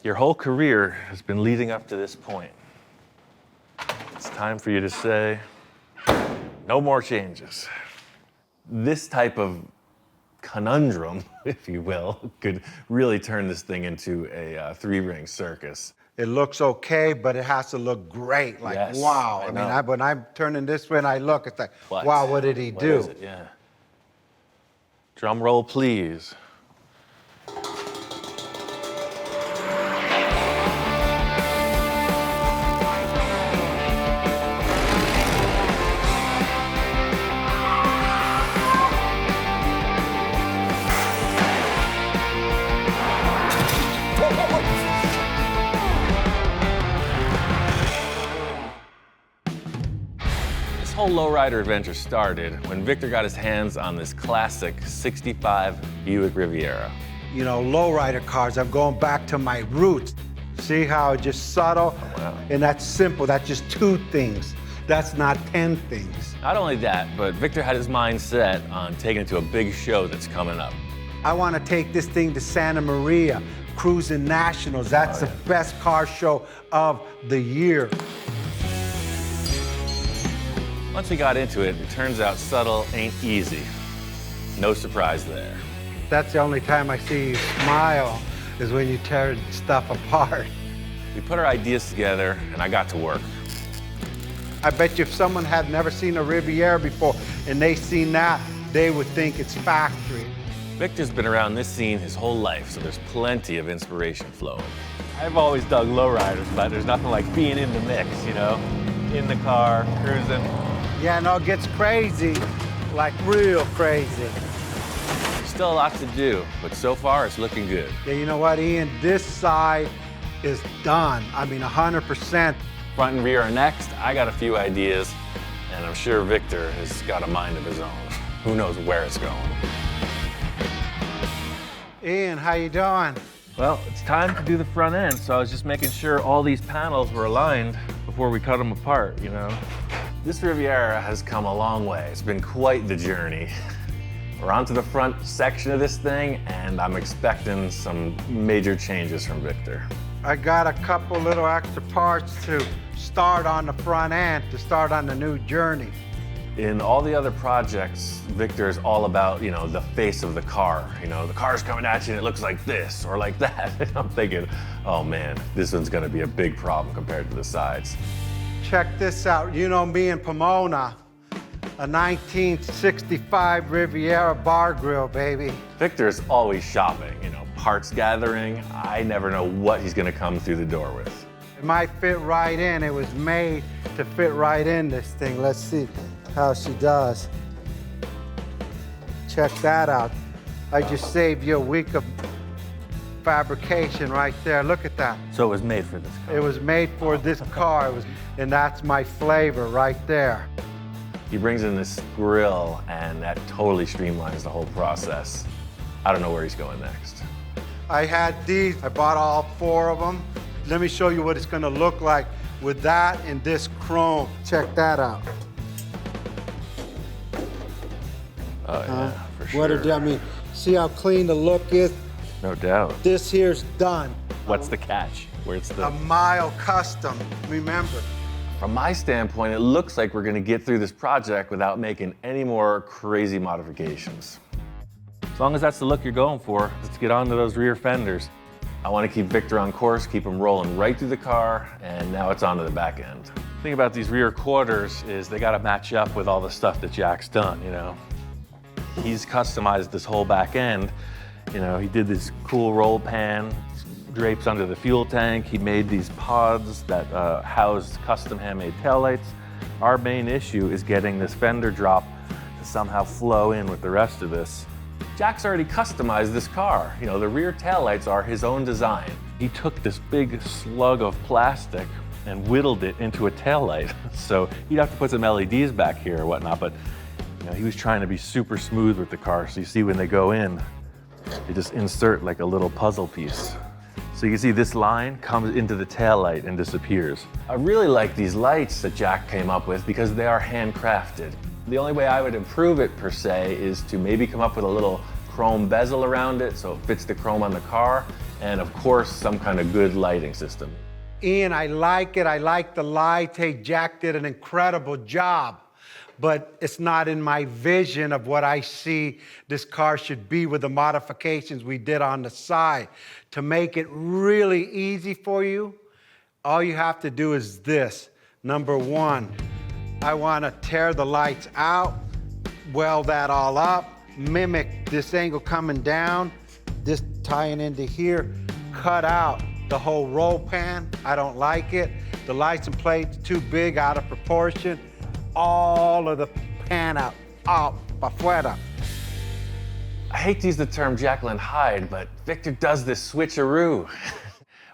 Your whole career has been leading up to this point. It's time for you to say, no more changes. This type of conundrum, if you will, could really turn this thing into a three-ring circus. It looks okay, but it has to look great. Like, Yes, wow. I know. When I'm turning this way and I look, it's like, What? wow, what did he What do? is it? Yeah. Drum roll, please. This whole lowrider adventure started when Victor got his hands on this classic 65 Buick Riviera. You know, lowrider cars, I'm going back to my roots. See how it's just subtle? Oh, wow. And that's simple. That's just 2 things. That's not 10 things. Not only that, but Victor had his mind set on taking it to a big show that's coming up. I want to take this thing to Santa Maria, Cruising Nationals. That's the best car show of the year. Once we got into it, it turns out subtle ain't easy. No surprise there. That's the only time I see you smile, is when you tear stuff apart. We put our ideas together, and I got to work. I bet you if someone had never seen a Riviera before and they seen that, they would think it's factory. Victor's been around this scene his whole life, so there's plenty of inspiration flowing. I've always dug lowriders, but there's nothing like being in the mix, you know? In the car, cruising. Yeah, no, it gets crazy, like real crazy. There's still a lot to do, but so far it's looking good. Yeah, you know what, Ian? This side is done. I mean, 100%. Front and rear are next. I got a few ideas, and I'm sure Victor has got a mind of his own. Who knows where it's going? Ian, how you doing? Well, it's time to do the front end, so I was just making sure all these panels were aligned before we cut them apart, you know? This Riviera has come a long way. It's been quite the journey. We're onto the front section of this thing, and I'm expecting some major changes from Victor. I got a couple little extra parts to start on the front end, to start on the new journey. In all the other projects, Victor is all about, you know, the face of the car. You know, the car's coming at you and it looks like this or like that. And I'm thinking, oh man, this one's gonna be a big problem compared to the sides. Check this out. You know me in Pomona, a 1965 Riviera bar grill, baby. Victor's always shopping, you know, parts gathering. I never know what he's gonna come through the door with. It might fit right in. It was made to fit right in this thing. Let's see how she does. Check that out. I just saved you a week of fabrication right there. Look at that. So it was made for this car. It was made for this car. And that's my flavor right there. He brings in this grill and that totally streamlines the whole process. I don't know where he's going next. I had these. I bought all 4 of them. Let me show you what it's gonna look like with that and this chrome. Check that out. Oh yeah, for sure. What I mean, see how clean the look is? No doubt. This here's done. What's the catch? Where's the... A mile custom, remember. From my standpoint, it looks like we're gonna get through this project without making any more crazy modifications. As long as that's the look you're going for, let's get on to those rear fenders. I want to keep Victor on course, keep him rolling right through the car, and now it's on to the back end. The thing about these rear quarters is they got to match up with all the stuff that Jack's done, you know. He's customized this whole back end. You know, he did this cool roll pan, drapes under the fuel tank. He made these pods that housed custom handmade taillights. Our main issue is getting this fender drop to somehow flow in with the rest of this. Jack's already customized this car. You know, the rear taillights are his own design. He took this big slug of plastic and whittled it into a taillight. So he'd have to put some LEDs back here or whatnot, but you know, he was trying to be super smooth with the car. So you see when they go in, they just insert like a little puzzle piece. So you can see this line comes into the taillight and disappears. I really like these lights that Jack came up with because they are handcrafted. The only way I would improve it per se is to maybe come up with a little chrome bezel around it so it fits the chrome on the car and of course, some kind of good lighting system. Ian, I like it. I like the lights. Hey, Jack did an incredible job, but it's not in my vision of what I see this car should be with the modifications we did on the side. To make it really easy for you, all you have to do is this. Number one, I want to tear the lights out, weld that all up, mimic this angle coming down, this tying into here, cut out the whole roll pan. I don't like it. The license plate's too big, out of proportion. All of the pan out pa' fuera. I hate to use the term Jekyll and Hyde, but Victor does this switcheroo.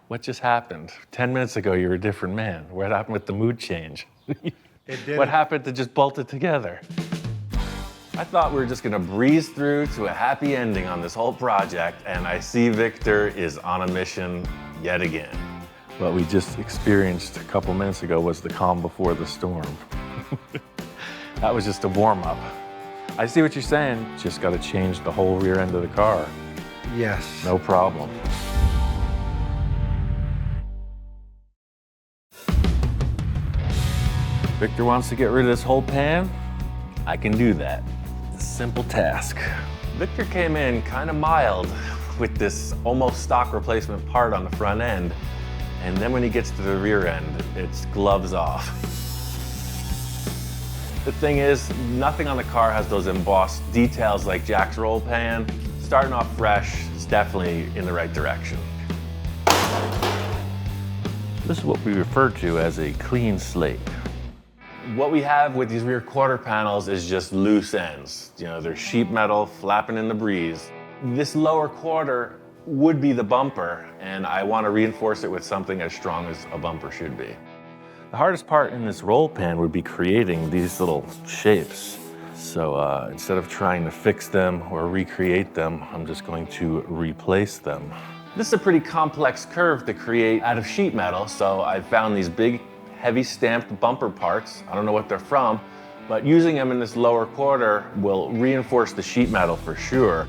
What just happened? 10 minutes ago, you were a different man. What happened with the mood change? What happened to just bolt it together? I thought we were just gonna breeze through to a happy ending on this whole project, and I see Victor is on a mission yet again. What we just experienced a couple minutes ago was the calm before the storm. That was just a warm-up. I see what you're saying, just gotta change the whole rear end of the car. Yes. No problem. Victor wants to get rid of this whole pan. I can do that. It's a simple task. Victor came in kind of mild with this almost stock replacement part on the front end. And then when he gets to the rear end, it's gloves off. The thing is, nothing on the car has those embossed details like Jack's roll pan. Starting off fresh is definitely in the right direction. This is what we refer to as a clean slate. What we have with these rear quarter panels is just loose ends. You know, they're sheet metal flapping in the breeze. This lower quarter would be the bumper, and I want to reinforce it with something as strong as a bumper should be. The hardest part in this roll pan would be creating these little shapes. So instead of trying to fix them or recreate them, I'm just going to replace them. This is a pretty complex curve to create out of sheet metal, so I found these big, heavy stamped bumper parts. I don't know what they're from, but using them in this lower quarter will reinforce the sheet metal for sure.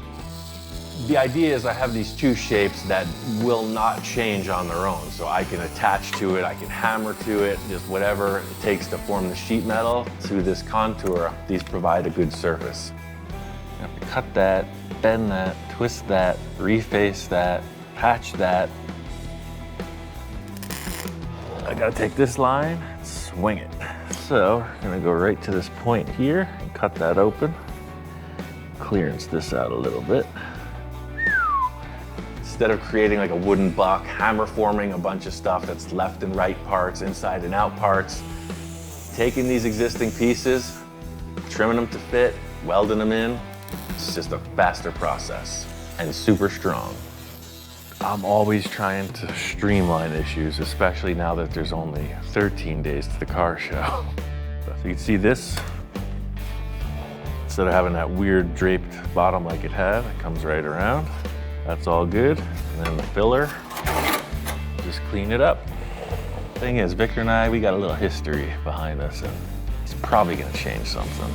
The idea is I have these two shapes that will not change on their own. So I can attach to it, I can hammer to it, just whatever it takes to form the sheet metal to this contour. These provide a good surface. You have to cut that, bend that, twist that, reface that, patch that. I gotta take this line, swing it. So we're gonna go right to this point here and cut that open. Clearance this out a little bit. Instead of creating like a wooden buck, hammer forming a bunch of stuff that's left and right parts, inside and out parts, taking these existing pieces, trimming them to fit, welding them in, it's just a faster process and super strong. I'm always trying to streamline issues, especially now that there's only 13 days to the car show. So you can see this, instead of having that weird draped bottom like it had, it comes right around. That's all good. And then the filler, just clean it up. Thing is, Victor and I, we got a little history behind us, and he's probably gonna change something.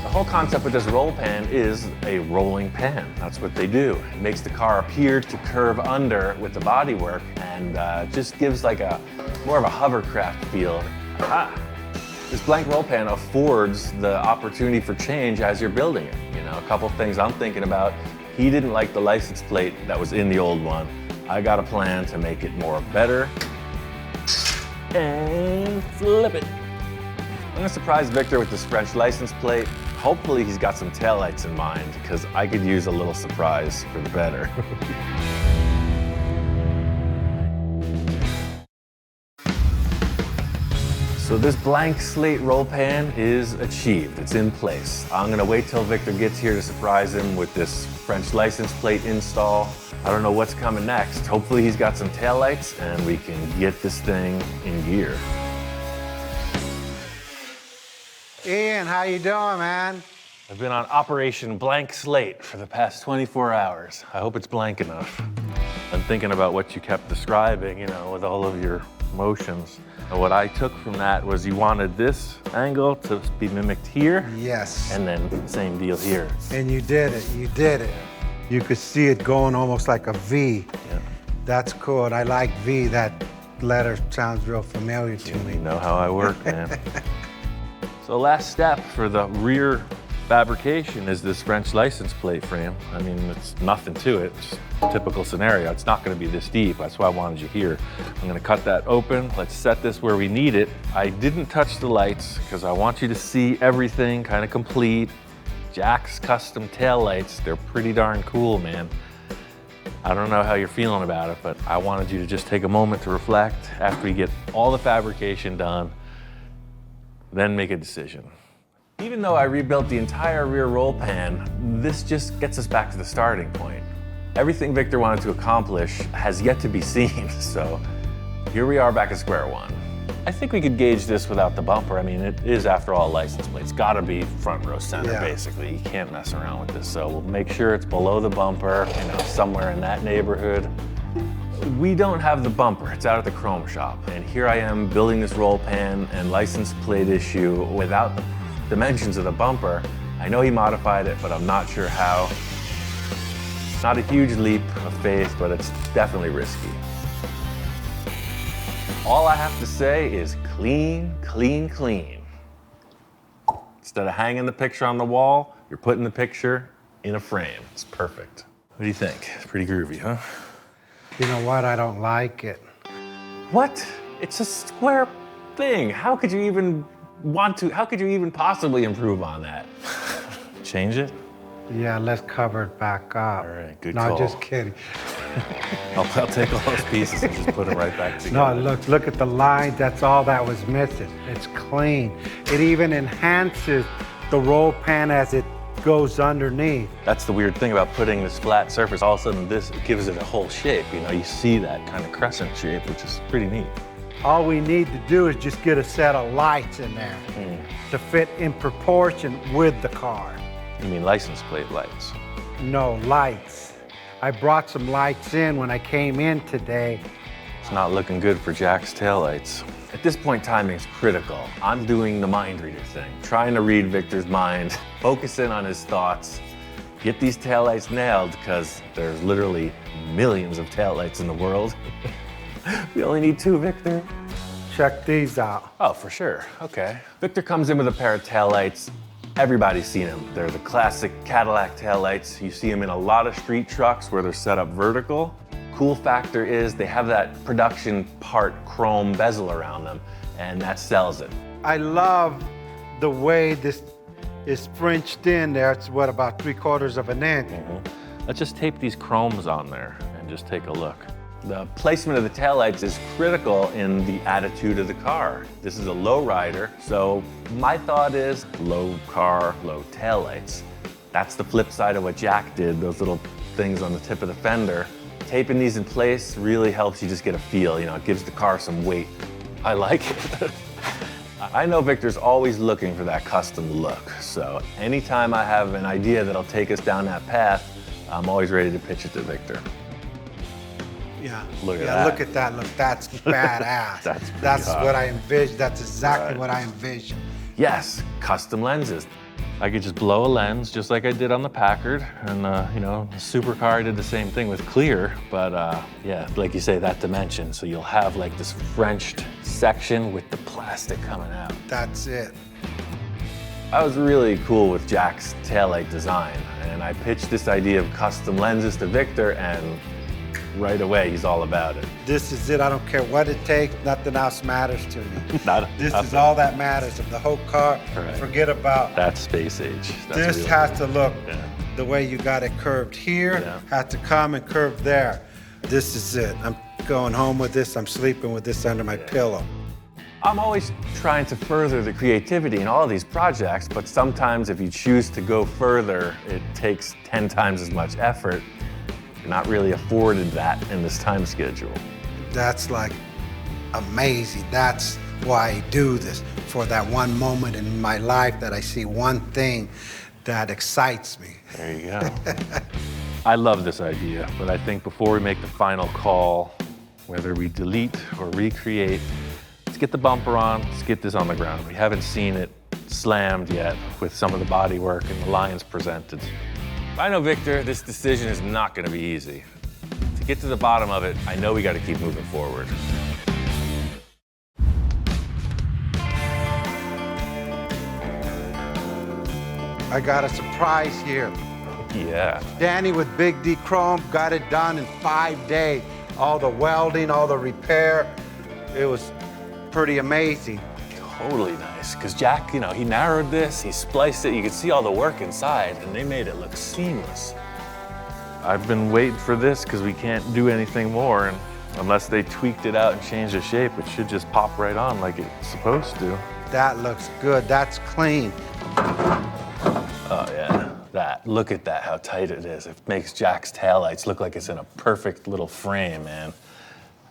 The whole concept with this roll pan is a rolling pan. That's what they do. It makes the car appear to curve under with the bodywork, and just gives like a more of a hovercraft feel. Aha. This blank roll pan affords the opportunity for change as you're building it. You know, a couple things I'm thinking about. He didn't like the license plate that was in the old one. I got a plan to make it more better. And flip it. I'm gonna surprise Victor with this French license plate. Hopefully he's got some taillights in mind, because I could use a little surprise for the better. So this blank slate roll pan is achieved, it's in place. I'm gonna wait till Victor gets here to surprise him with this French license plate install. I don't know what's coming next. Hopefully he's got some taillights and we can get this thing in gear. Ian, how you doing, man? I've been on Operation Blank Slate for the past 24 hours. I hope it's blank enough. I'm thinking about what you kept describing, you know, with all of your motions. And what I took from that was you wanted this angle to be mimicked here. Yes. And then same deal here. And you did it, you did it. You could see it going almost like a V. Yeah. That's cool, and I like V. That letter sounds real familiar to me. You know how I work, man. So last step for the rear fabrication is this French license plate frame. I mean, it's nothing to it, it's just a typical scenario. It's not gonna be this deep, that's why I wanted you here. I'm gonna cut that open. Let's set this where we need it. I didn't touch the lights because I want you to see everything kind of complete. Jack's custom tail lights, they're pretty darn cool, man. I don't know how you're feeling about it, but I wanted you to just take a moment to reflect after we get all the fabrication done, then make a decision. Even though I rebuilt the entire rear roll pan, this just gets us back to the starting point. Everything Victor wanted to accomplish has yet to be seen, so here we are back at square one. I think we could gauge this without the bumper. I mean, it is, after all, a license plate. It's gotta be front row center, basically. You can't mess around with this, so we'll make sure it's below the bumper, you know, somewhere in that neighborhood. We don't have the bumper, it's out at the chrome shop. And here I am building this roll pan and license plate issue without the dimensions of the bumper. I know he modified it, but I'm not sure how. Not a huge leap of faith, but it's definitely risky. All I have to say is clean, clean, clean. Instead of hanging the picture on the wall, you're putting the picture in a frame. It's perfect. What do you think? It's pretty groovy, huh? You know what? I don't like it. What? It's a square thing. How could you even possibly improve on that? Change it? Yeah, let's cover it back up. All right, good call. No, just kidding. I'll take all those pieces and just put them right back together. No, look at the line. That's all that was missing. It's clean. It even enhances the roll pan as it goes underneath. That's the weird thing about putting this flat surface. All of a sudden, this gives it a whole shape. You know, you see that kind of crescent shape, which is pretty neat. All we need to do is just get a set of lights in there to fit in proportion with the car. You mean license plate lights? No, lights. I brought some lights in when I came in today. It's not looking good for Jack's taillights. At this point, timing is critical. I'm doing the mind reader thing, trying to read Victor's mind, focus in on his thoughts, get these taillights nailed, because there's literally millions of taillights in the world. We only need 2, Victor. Check these out. Oh, for sure. Okay. Victor comes in with a pair of taillights. Everybody's seen them. They're the classic Cadillac taillights. You see them in a lot of street trucks where they're set up vertical. Cool factor is they have that production part chrome bezel around them, and that sells it. I love the way this is Frenched in there. It's what, about 3/4 of an inch. Let's just tape these chromes on there and just take a look. The placement of the taillights is critical in the attitude of the car. This is a low rider, so my thought is low car, low taillights. That's the flip side of what Jack did, those little things on the tip of the fender. Taping these in place really helps you just get a feel, you know, it gives the car some weight. I like it. I know Victor's always looking for that custom look, so anytime I have an idea that'll take us down that path, I'm always ready to pitch it to Victor. Yeah. Look at that. Look at that. Look, that's badass. That's hot. what I envisioned. That's exactly what I envisioned. Yes, custom lenses. I could just blow a lens just like I did on the Packard, and you know, the supercar I did the same thing with clear, but yeah, like you say, that dimension, so you'll have like this Frenched section with the plastic coming out. That's it. I was really cool with Jack's taillight design, and I pitched this idea of custom lenses to Victor, and right away, he's all about it. This is it. I don't care what it takes. Nothing else matters to me. This nothing. is all that matters. Of the whole car, Right. Forget about. That's space age. That's This real. has to look Yeah. the way you got it curved here. Yeah. Has to come and curve there. This is it. I'm going home with this. I'm sleeping with this under my pillow. I'm always trying to further the creativity in all of these projects, but sometimes if you choose to go further, it takes 10 times as much effort. You're not really afforded that in this time schedule. That's like amazing. That's why I do this. For that one moment in my life that I see one thing that excites me. There you go. I love this idea, but I think before we make the final call, whether we delete or recreate, let's get the bumper on, let's get this on the ground. We haven't seen it slammed yet with some of the body work and the lines presented. I know, Victor, this decision is not going to be easy. To get to the bottom of it, I know we got to keep moving forward. I got a surprise here. Yeah. Danny with Big D Chrome got it done in 5 days. All the welding, all the repair. It was pretty amazing. Totally nice, because Jack, he narrowed this, he spliced it, you could see all the work inside, and they made it look seamless. I've been waiting for this because we can't do anything more, and unless they tweaked it out and changed the shape, it should just pop right on like it's supposed to. That looks good, that's clean. Oh yeah, look at that, how tight it is. It makes Jack's taillights look like it's in a perfect little frame, man.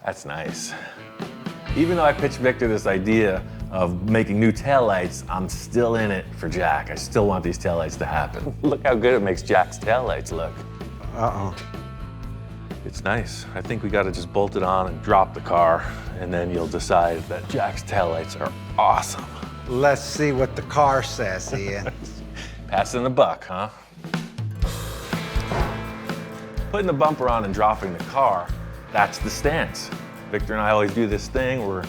That's nice. Even though I pitched Victor this idea of making new taillights, I'm still in it for Jack. I still want these taillights to happen. Look how good it makes Jack's taillights look. Uh-oh. It's nice. I think we gotta just bolt it on and drop the car, and then you'll decide that Jack's taillights are awesome. Let's see what the car says, Ian. Passing the buck, huh? Putting the bumper on and dropping the car, that's the stance. Victor and I always do this thing where,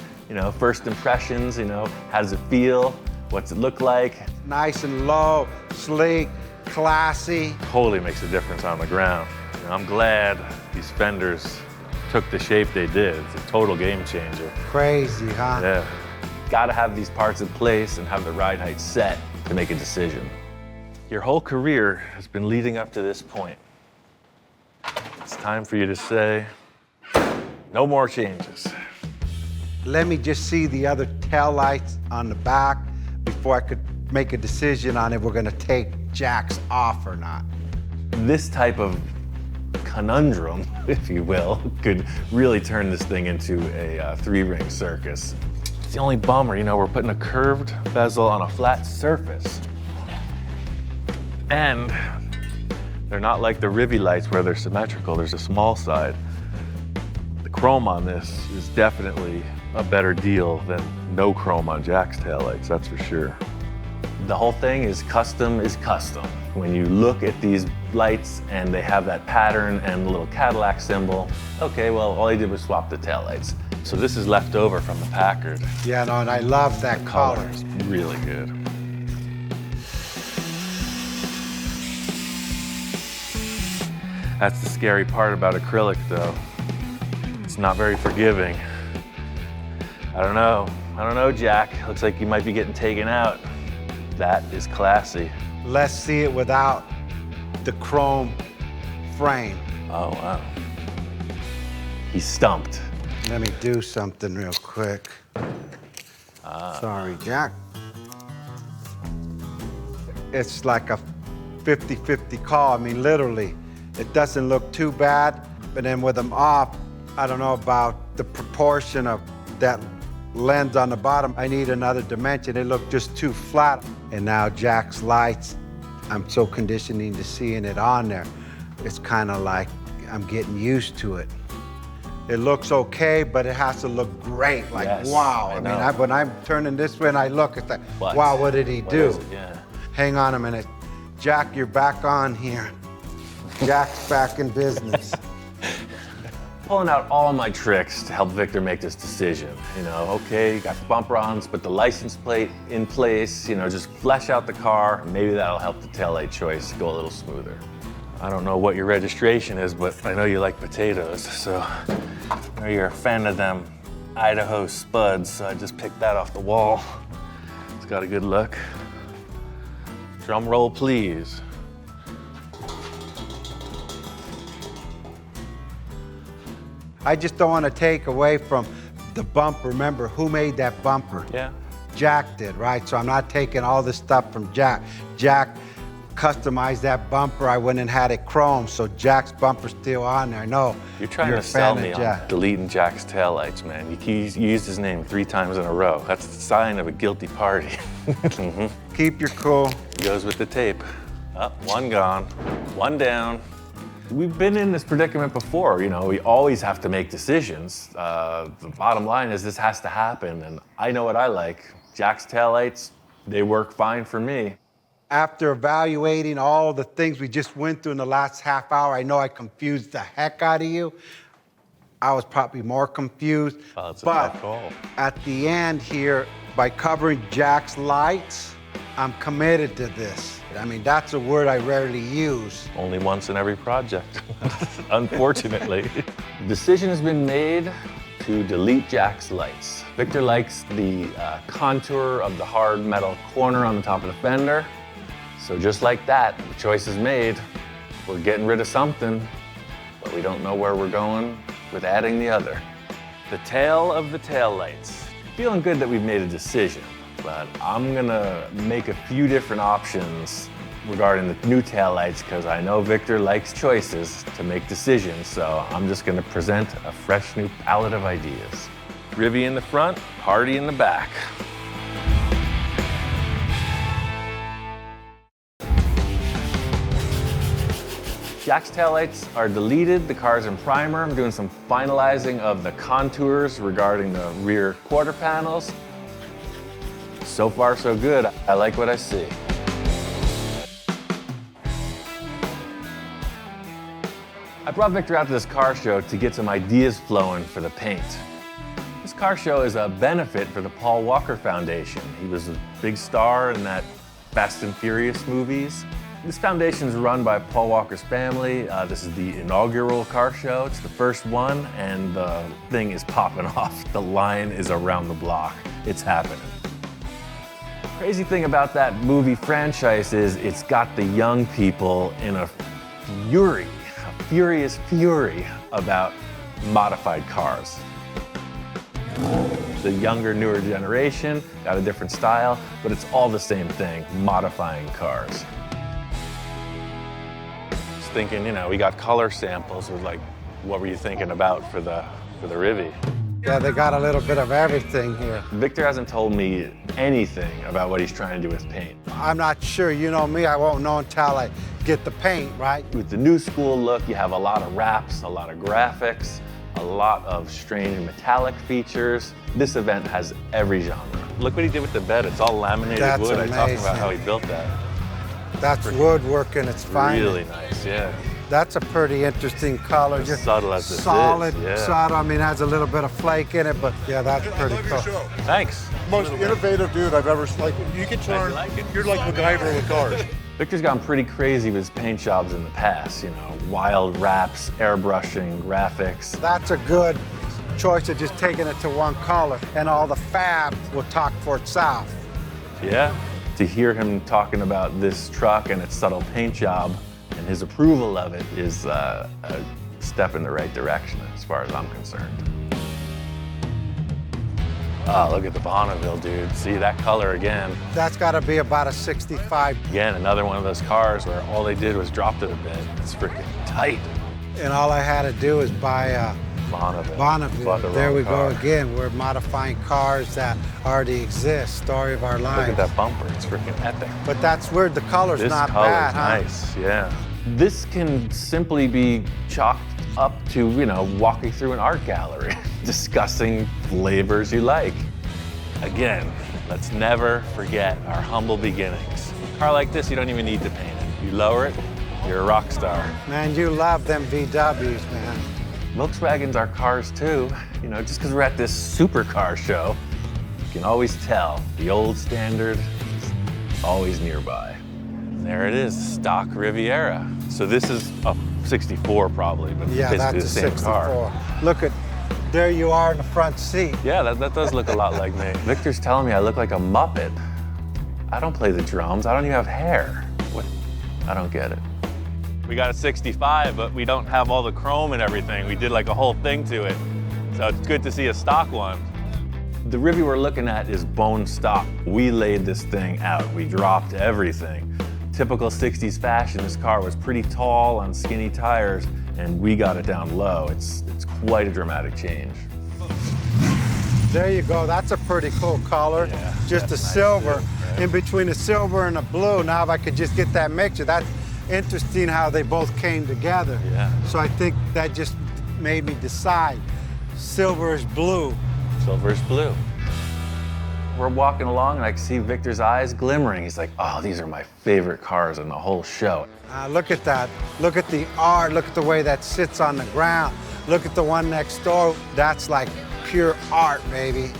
first impressions, how does it feel? What's it look like? Nice and low, sleek, classy. Totally makes a difference on the ground. I'm glad these fenders took the shape they did. It's a total game changer. Crazy, huh? Yeah. Gotta have these parts in place and have the ride height set to make a decision. Your whole career has been leading up to this point. It's time for you to say, no more changes. Let me just see the other taillights on the back before I could make a decision on if we're gonna take Jack's off or not. This type of conundrum, if you will, could really turn this thing into a three-ring circus. It's the only bummer, we're putting a curved bezel on a flat surface. And they're not like the Rivy lights where they're symmetrical, there's a small side. The chrome on this is definitely a better deal than no chrome on Jack's taillights, that's for sure. The whole thing is custom is custom. When you look at these lights and they have that pattern and the little Cadillac symbol, okay, well, all he did was swap the taillights. So this is left over from the Packard. Yeah, no, and I love that color. It's really good. That's the scary part about acrylic, though. It's not very forgiving. I don't know, Jack. Looks like you might be getting taken out. That is classy. Let's see it without the chrome frame. Oh, wow. He's stumped. Let me do something real quick. Sorry, Jack. It's like a 50-50 call. I mean, literally. It doesn't look too bad, but then with them off, I don't know about the proportion of that lens on the bottom. I need another dimension. It looked just too flat. And now Jack's lights, I'm so conditioning to seeing it on there. It's kind of like I'm getting used to it. It looks okay, but it has to look great. Like, yes, wow. I mean, when I'm turning this way and I look, it's like, wow, what did he do? Yeah. Hang on a minute. Jack, you're back on here. Jack's back in business. Pulling out all my tricks to help Victor make this decision. Okay, you got the bumper ons, put the license plate in place, just flesh out the car. Maybe that'll help the taillight choice go a little smoother. I don't know what your registration is, but I know you like potatoes, so I know you're a fan of them Idaho spuds, so I just picked that off the wall. It's got a good look. Drum roll, please. I just don't want to take away from the bumper. Remember, who made that bumper? Yeah. Jack did, right? So I'm not taking all this stuff from Jack. Jack customized that bumper. I went and had it chrome, so Jack's bumper's still on there. No, you're trying to sell me on deleting Jack's taillights, man. You used his name 3 times in a row. That's the sign of a guilty party. Mm-hmm. Keep your cool. Goes with the tape. One gone, one down. We've been in this predicament before, we always have to make decisions. The bottom line is this has to happen, and I know what I like. Jack's taillights, they work fine for me. After evaluating all the things we just went through in the last half hour, I know I confused the heck out of you. I was probably more confused. Well, it's a but tough call. at the end here, by covering Jack's lights, I'm committed to this. I mean, that's a word I rarely use. Only once in every project, unfortunately. Decision has been made to delete Jack's lights. Victor likes the contour of the hard metal corner on the top of the fender. So just like that, the choice is made. We're getting rid of something, but we don't know where we're going with adding the other. The tail of the tail lights. Feeling good that we've made a decision, but I'm gonna make a few different options regarding the new tail lights because I know Victor likes choices to make decisions, so I'm just gonna present a fresh new palette of ideas. Rivy in the front, Hardy in the back. Jack's taillights are deleted, the car's in primer. I'm doing some finalizing of the contours regarding the rear quarter panels. So far, so good. I like what I see. I brought Victor out to this car show to get some ideas flowing for the paint. This car show is a benefit for the Paul Walker Foundation. He was a big star in that Fast and Furious movies. This foundation is run by Paul Walker's family. This is the inaugural car show. It's the first one, and the thing is popping off. The line is around the block. It's happening. Crazy thing about that movie franchise is it's got the young people in a furious fury about modified cars. The younger, newer generation got a different style, but it's all the same thing, modifying cars. Thinking, you know, we got color samples. We're like, what were you thinking about for the Rivy? Yeah, they got a little bit of everything here. Victor hasn't told me anything about what he's trying to do with paint. I'm not sure. You know me, I won't know until I get the paint, right? With the new school look, you have a lot of wraps, a lot of graphics, a lot of strange metallic features. This event has every genre. Look what he did with the bed. It's all laminated That's wood. amazing. I talked about how he built that. That's woodworking, it's fine. Really nice, yeah. That's a pretty interesting color. As subtle as this is, solid, yeah. subtle. I mean, has a little bit of flake in it, but yeah, that's pretty cool. Thanks. Most innovative dude I've ever seen. Like, you can turn, you're like MacGyver with cars. Victor's gone pretty crazy with his paint jobs in the past, you know, wild wraps, airbrushing, graphics. That's a good choice of just taking it to one color, and all the fab will talk for itself. Yeah. To hear him talking about this truck and its subtle paint job and his approval of it is a step in the right direction as far as I'm concerned. Oh, look at the Bonneville, dude. See that color again. That's got to be about a 65. Again, another one of those cars where all they did was dropped it a bit. It's freaking tight. And all I had to do is buy a Bonneville. Bonneville. There we go again. We're modifying cars that already exist. Story of our lives. Look at that bumper. It's freaking epic. But that's weird. The color's This not color's bad, huh? nice, yeah. This can simply be chalked up to, you know, walking through an art gallery, discussing flavors you like. Again, let's never forget our humble beginnings. A car like this, you don't even need to paint it. You lower it, you're a rock star. Man, you love them VWs, man. Volkswagens are cars too. You know, just because we're at this supercar show, you can always tell the old standard is always nearby. And there it is, stock Riviera. So this is a 64 probably, but Yeah, basically that's the a same 64. car. Look at, there you are in the front seat. Yeah, that does look a lot like me. Victor's telling me I look like a Muppet. I don't play the drums. I don't even have hair. What? I don't get it. We got a 65, but we don't have all the chrome and everything. We did like a whole thing to it. So it's good to see a stock one. The Rivy we're looking at is bone stock. We laid this thing out. We dropped everything. Typical 60s fashion, this car was pretty tall on skinny tires, and we got it down low. It's quite a dramatic change. There you go. That's a pretty cool color. Yeah, just a that's nice silver. too, right? In between the silver and the blue. Now if I could just get that mixture, that's interesting how they both came together. Yeah. So I think that just made me decide silver is blue. Silver's blue. we're walking along and I can see Victor's eyes glimmering. He's like, oh, these are my favorite cars in the whole show. Look at that. Look at the art. Look at the way that sits on the ground. Look at the one next door. That's like pure art, baby.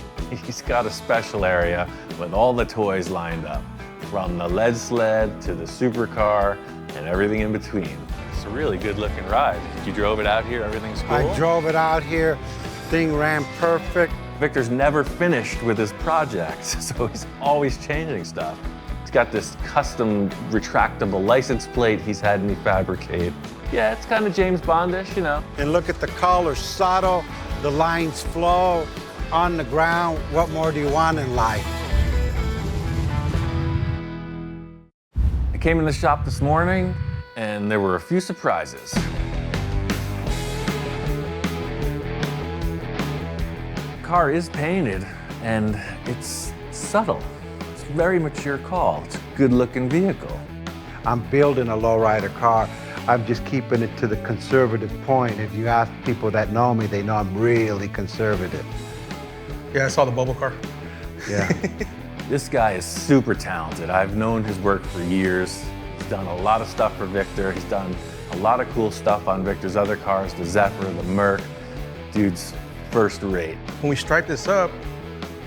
He's got a special area with all the toys lined up, from the lead sled to the supercar and everything in between. It's a really good looking ride. You drove it out here, everything's cool? I drove it out here. Thing ran perfect. Victor's never finished with his projects, so he's always changing stuff. He's got this custom retractable license plate he's had me fabricate. Yeah, it's kind of James Bondish, you know. And look at the color, subtle, the lines flow on the ground. What more do you want in life? I came in the shop this morning and there were a few surprises. The car is painted and it's subtle. It's a very mature call. It's a good looking vehicle. I'm building a lowrider car. I'm just keeping it to the conservative point. If you ask people that know me, they know I'm really conservative. Yeah, I saw the bubble car. Yeah. This guy is super talented. I've known his work for years. He's done a lot of stuff for Victor. He's done a lot of cool stuff on Victor's other cars, the Zephyr, the Merc. Dude's first rate. When we stripe this up,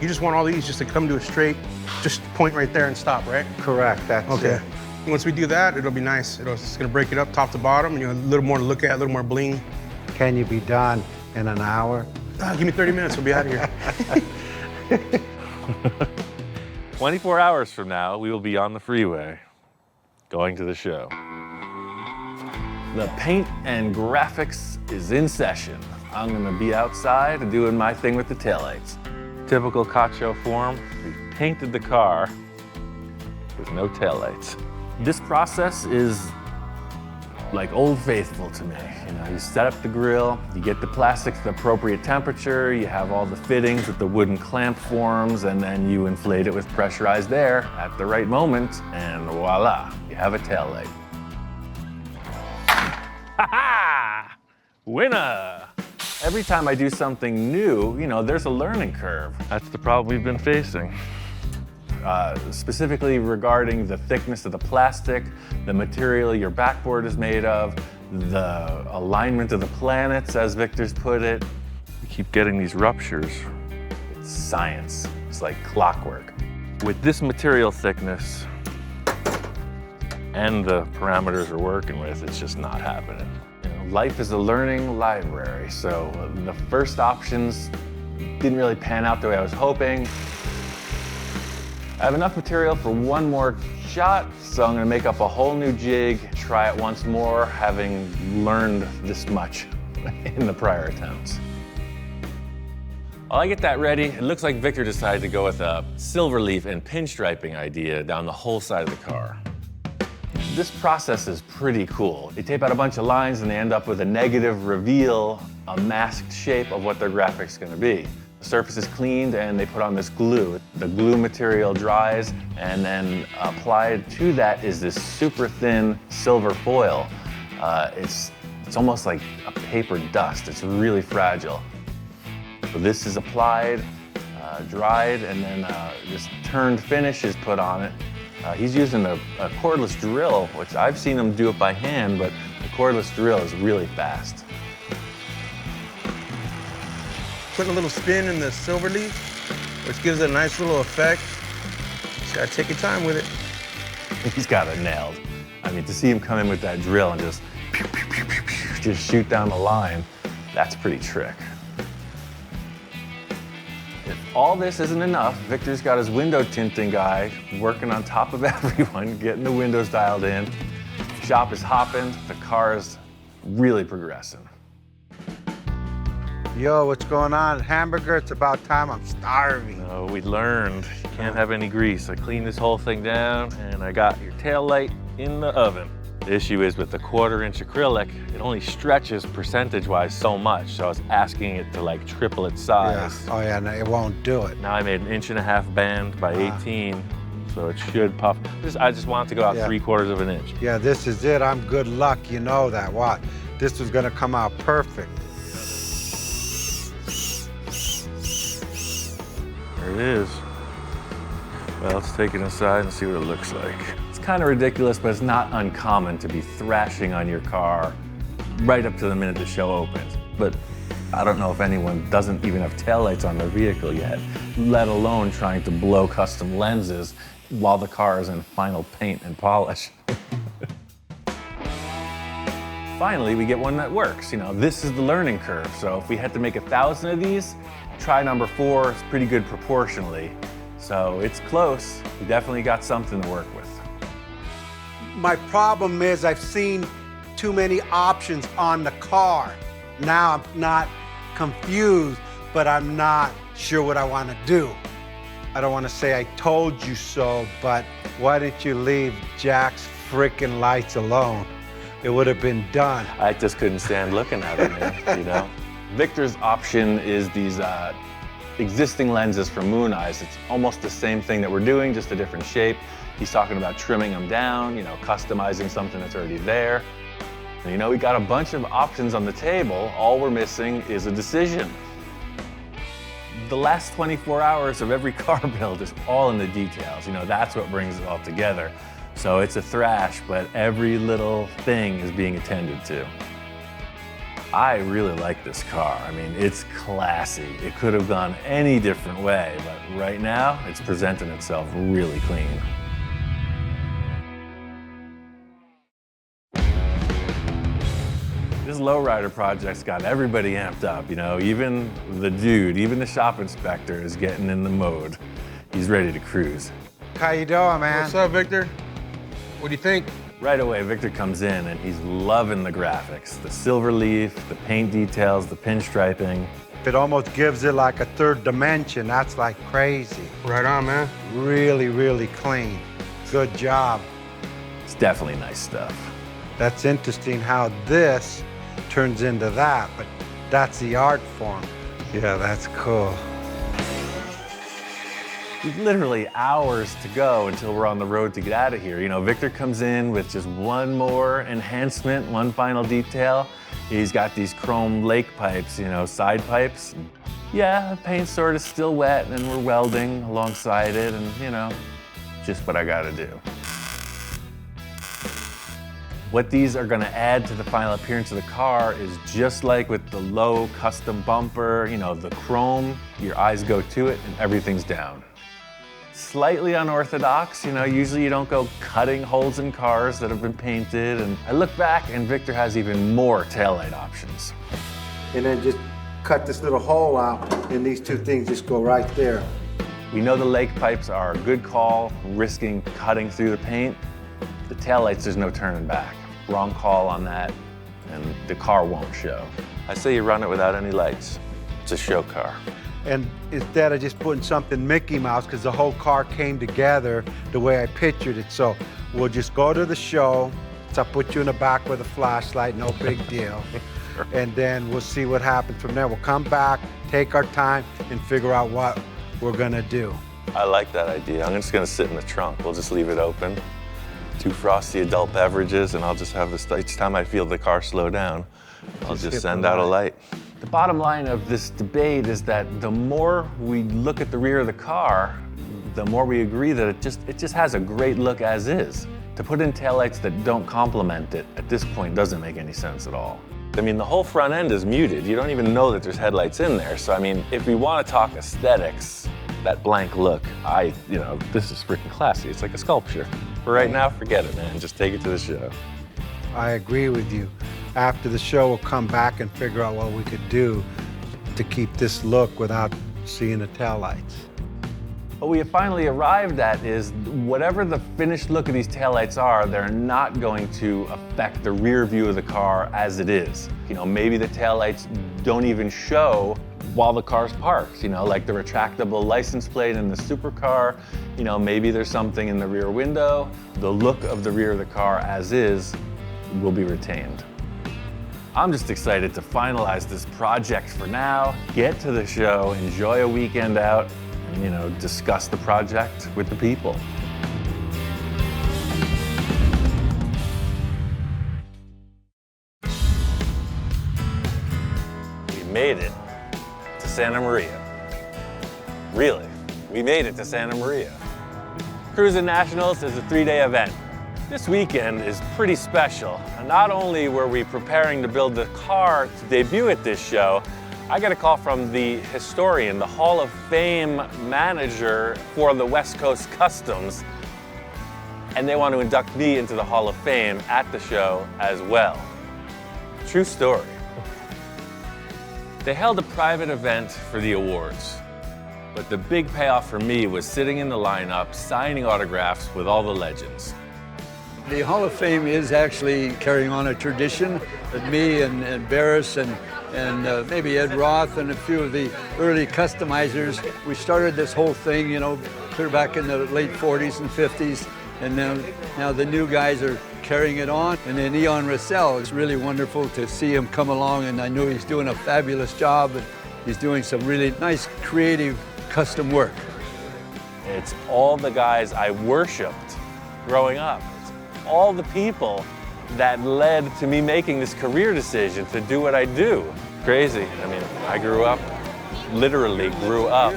you just want all these just to come to a straight, just point right there and stop, right? Correct, that's Okay. it. Once we do that, it'll be nice. It's gonna break it up top to bottom, and you have a little more to look at, a little more bling. Can you be done in an hour? Give me 30 minutes, we'll be out of here. 24 hours from now, we will be on the freeway, going to the show. The paint and graphics is in session. I'm gonna be outside and doing my thing with the taillights. Typical Cacho form, we painted the car with no taillights. This process is like Old Faithful to me. You know, you set up the grill, you get the plastic to the appropriate temperature, you have all the fittings with the wooden clamp forms, and then you inflate it with pressurized air at the right moment, and voila, you have a taillight. Ha-ha! Winner! Every time I do something new, you know, there's a learning curve. That's the problem we've been facing. Specifically regarding the thickness of the plastic, the material your backboard is made of, the alignment of the planets, as Victor's put it. We keep getting these ruptures. It's science. It's like clockwork. With this material thickness and the parameters we're working with, it's just not happening. You know, life is a learning library, so the first options didn't really pan out the way I was hoping. I have enough material for one more shot, so I'm gonna make up a whole new jig, try it once more, having learned this much in the prior attempts. While I get that ready, it looks like Victor decided to go with a silver leaf and pinstriping idea down the whole side of the car. This process is pretty cool. They tape out a bunch of lines and they end up with a negative reveal, a masked shape of what their graphic's gonna be. The surface is cleaned and they put on this glue. The glue material dries, and then applied to that is this super thin silver foil. It's almost like a paper dust. It's really fragile. So this is applied, dried, and then this turned finish is put on it. He's using a cordless drill, which I've seen him do it by hand, but the cordless drill is really fast. Putting a little spin in the silver leaf, which gives it a nice little effect. Just gotta take your time with it. He's got it nailed. I mean, to see him come in with that drill and just pew, pew, pew, pew, pew, just shoot down the line, that's pretty trick. If all this isn't enough, Victor's got his window tinting guy working on top of everyone, getting the windows dialed in. Shop is hopping, the car is really progressing. Yo, what's going on? Hamburger, it's about time. I'm starving. No, we learned you can't have any grease. I cleaned this whole thing down and I got your tail light in the oven. The issue is with the 1/4-inch acrylic, it only stretches percentage-wise so much, so I was asking it to like triple its size. Yeah. Oh yeah, no, it won't do it. Now I made an 1.5 inch band by 18, so it should puff. I just want it to go out 3/4 of an inch. Yeah, this is it. I'm good luck, you know that. What? This was gonna come out perfect. There it is. Well, let's take it inside and see what it looks like. It's kind of ridiculous, but it's not uncommon to be thrashing on your car right up to the minute the show opens. But I don't know if anyone doesn't even have taillights on their vehicle yet, let alone trying to blow custom lenses while the car is in final paint and polish. Finally, we get one that works. You know, this is the learning curve. So if we had to make 1,000 of these, try number 4 is pretty good proportionally. So it's close. We definitely got something to work with. My problem is I've seen too many options on the car. Now I'm not confused, but I'm not sure what I want to do. I don't want to say I told you so, but why didn't you leave Jack's freaking lights alone? It would have been done. I just couldn't stand looking at it, man, you know? Victor's option is these existing lenses from Moon Eyes. It's almost the same thing that we're doing, just a different shape. He's talking about trimming them down, you know, customizing something that's already there. You know, we got a bunch of options on the table. All we're missing is a decision. The last 24 hours of every car build is all in the details. You know, that's what brings it all together. So it's a thrash, but every little thing is being attended to. I really like this car. I mean, it's classy. It could have gone any different way, but right now, it's presenting itself really clean. This lowrider project's got everybody amped up, you know, even the shop inspector is getting in the mode. He's ready to cruise. How you doing, man? What's up, Victor? What do you think? Right away, Victor comes in and he's loving the graphics. The silver leaf, the paint details, the pinstriping. It almost gives it like a third dimension. That's like crazy. Right on, man. Really, really clean. Good job. It's definitely nice stuff. That's interesting how this turns into that, but that's the art form. Yeah, that's cool. We've literally hours to go until we're on the road to get out of here. You know, Victor comes in with just one more enhancement, one final detail. He's got these chrome lake pipes, you know, side pipes. Yeah, the paint's sort of still wet and we're welding alongside it and, you know, just what I gotta do. What these are gonna add to the final appearance of the car is just like with the low custom bumper, you know, the chrome, your eyes go to it and everything's down. Slightly unorthodox, you know, usually you don't go cutting holes in cars that have been painted, and I look back and Victor has even more taillight options. And then just cut this little hole out and these two things just go right there. We know the lake pipes are a good call, risking cutting through the paint. The taillights, there's no turning back. Wrong call on that, and the car won't show. I say you run it without any lights. It's a show car. And instead of just putting something Mickey Mouse, because the whole car came together the way I pictured it. So we'll just go to the show. So I'll put you in the back with a flashlight, no big deal. And then we'll see what happens from there. We'll come back, take our time, and figure out what we're gonna do. I like that idea. I'm just gonna sit in the trunk. We'll just leave it open. 2 frosty adult beverages, and I'll just have this, each time I feel the car slow down, I'll just send out a light. The bottom line of this debate is that the more we look at the rear of the car, the more we agree that it just has a great look as is. To put in taillights that don't complement it at this point doesn't make any sense at all. I mean, the whole front end is muted. You don't even know that there's headlights in there. So, I mean, if we want to talk aesthetics, that blank look, you know, this is freaking classy. It's like a sculpture. But right now, forget it, man. Just take it to the show. I agree with you. After the show, we'll come back and figure out what we could do to keep this look without seeing the taillights. What we have finally arrived at is whatever the finished look of these taillights are, they're not going to affect the rear view of the car as it is. You know, maybe the taillights don't even show while the car's parked, you know, like the retractable license plate in the supercar. You know, maybe there's something in the rear window. The look of the rear of the car as is will be retained. I'm just excited to finalize this project for now, get to the show, enjoy a weekend out, and, you know, discuss the project with the people. We made it to Santa Maria. Really, we made it to Santa Maria. Cruising Nationals is a 3-day event. This weekend is pretty special. Not only were we preparing to build the car to debut at this show, I got a call from the historian, the Hall of Fame manager for the West Coast Customs, and they want to induct me into the Hall of Fame at the show as well. True story. They held a private event for the awards, but the big payoff for me was sitting in the lineup, signing autographs with all the legends. The Hall of Fame is actually carrying on a tradition that me and Barris and maybe Ed Roth and a few of the early customizers, we started this whole thing, you know, clear back in the late 40s and 50s, and now the new guys are carrying it on. And then Eon Russell, it's really wonderful to see him come along, and I know he's doing a fabulous job, and he's doing some really nice, creative, custom work. It's all the guys I worshipped growing up. It's all the people that led to me making this career decision to do what I do. Crazy. I mean, I literally grew up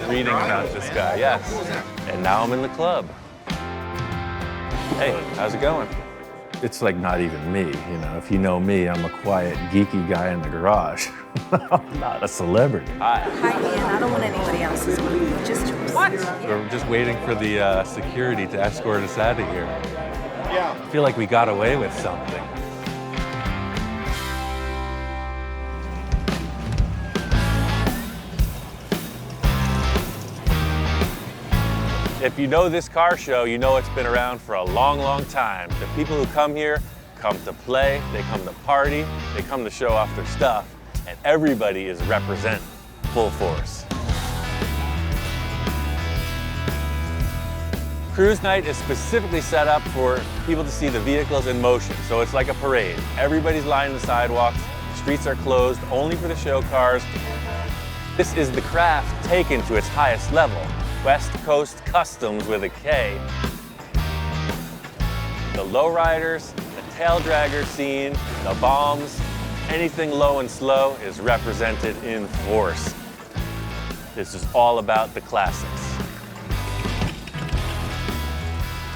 reading about this guy, yes. And now I'm in the club. Hey, how's it going? It's like not even me, you know. If you know me, I'm a quiet, geeky guy in the garage. I'm not a celebrity. Hi, Ian. I don't want anybody else's money. Just yours. What? We're just waiting for the security to escort us out of here. Yeah. I feel like we got away with something. If you know this car show, you know it's been around for a long, long time. The people who come here come to play, they come to party, they come to show off their stuff, and everybody is represented full force. Cruise Night is specifically set up for people to see the vehicles in motion, so it's like a parade. Everybody's lining the sidewalks, the streets are closed only for the show cars. This is the craft taken to its highest level. West Coast Customs with a K. The lowriders, the tail dragger scene, the bombs, anything low and slow is represented in force. This is all about the classics.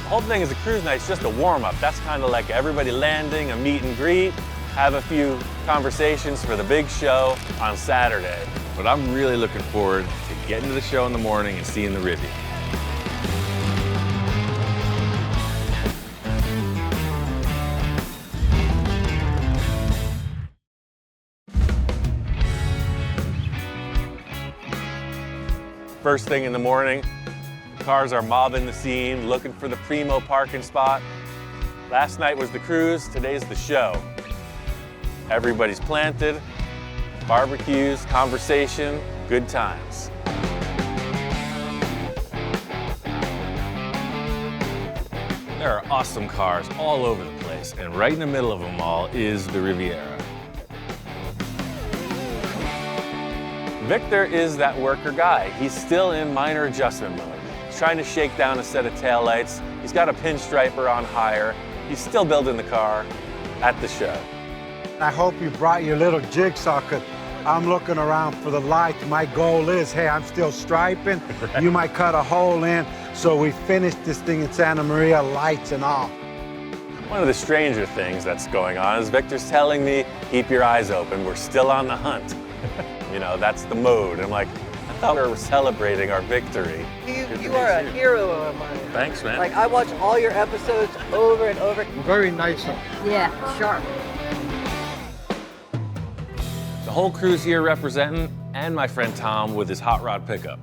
The whole thing is a cruise night, it's just a warm-up. That's kind of like everybody landing, a meet and greet, have a few conversations for the big show on Saturday. But I'm really looking forward to getting to the show in the morning and seeing the Riviera. First thing in the morning, cars are mobbing the scene, looking for the primo parking spot. Last night was the cruise, today's the show. Everybody's planted, barbecues, conversation, good times. There are awesome cars all over the place, and right in the middle of them all is the Riviera. Victor is that worker guy. He's still in minor adjustment mode. He's trying to shake down a set of taillights. He's got a pinstriper on hire. He's still building the car at the show. I hope you brought your little jigsaw, because I'm looking around for the lights. My goal is, hey, I'm still striping. You might cut a hole in, so we finish this thing in Santa Maria, lights and all. One of the stranger things that's going on is Victor's telling me, keep your eyes open, we're still on the hunt. You know, that's the mode. I'm like, I thought we were celebrating our victory. You are a hero of mine. Thanks, man. Like, I watch all your episodes over and over. Very nice. Yeah, sharp. The whole crew's here representing, and my friend Tom with his hot rod pickup.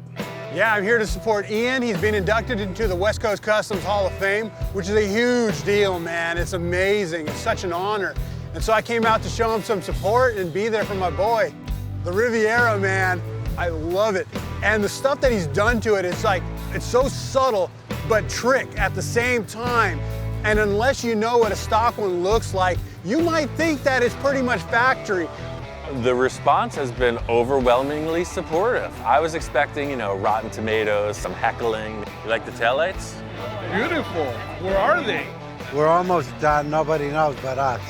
Yeah, I'm here to support Ian. He's been inducted into the West Coast Customs Hall of Fame, which is a huge deal, man. It's amazing. It's such an honor. And so I came out to show him some support and be there for my boy. The Riviera, man, I love it. And the stuff that he's done to it, it's like, it's so subtle, but trick at the same time. And unless you know what a stock one looks like, you might think that it's pretty much factory. The response has been overwhelmingly supportive. I was expecting, you know, rotten tomatoes, some heckling. You like the taillights? Beautiful. Where are they? We're almost done. Nobody knows but us.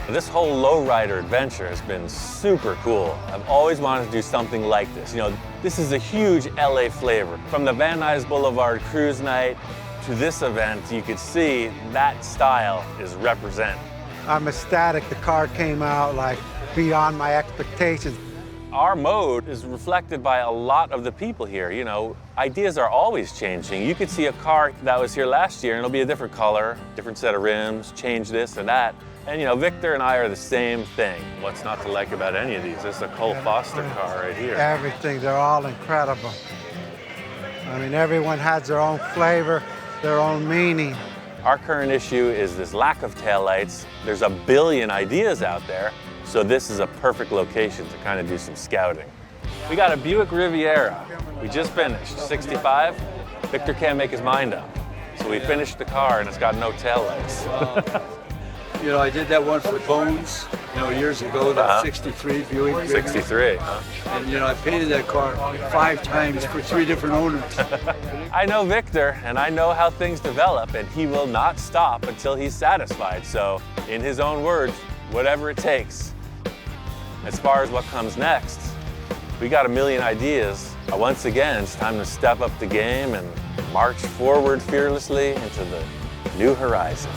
This whole lowrider adventure has been super cool. I've always wanted to do something like this. You know, this is a huge LA flavor. From the Van Nuys Boulevard cruise night to this event, you could see that style is represent. I'm ecstatic. The car came out like beyond my expectations. Our mode is reflected by a lot of the people here. You know, ideas are always changing. You could see a car that was here last year and it'll be a different color, different set of rims, change this and that. And you know, Victor and I are the same thing. What's not to like about any of these? This is a Cole Foster car right here. Everything, they're all incredible. I mean, everyone has their own flavor, their own meaning. Our current issue is this lack of taillights. There's a billion ideas out there, so this is a perfect location to kind of do some scouting. We got a Buick Riviera. We just finished, 65. Victor can't make his mind up. So we finished the car and it's got no taillights. You know, I did that one for Bones, you know, years ago, that 63 Buick Riviera. 63, huh? And, you know, I painted that car 5 times for 3 different owners. I know Victor, and I know how things develop, and he will not stop until he's satisfied. So, in his own words, whatever it takes. As far as what comes next, we got a million ideas. Once again, it's time to step up the game and march forward fearlessly into the new horizon.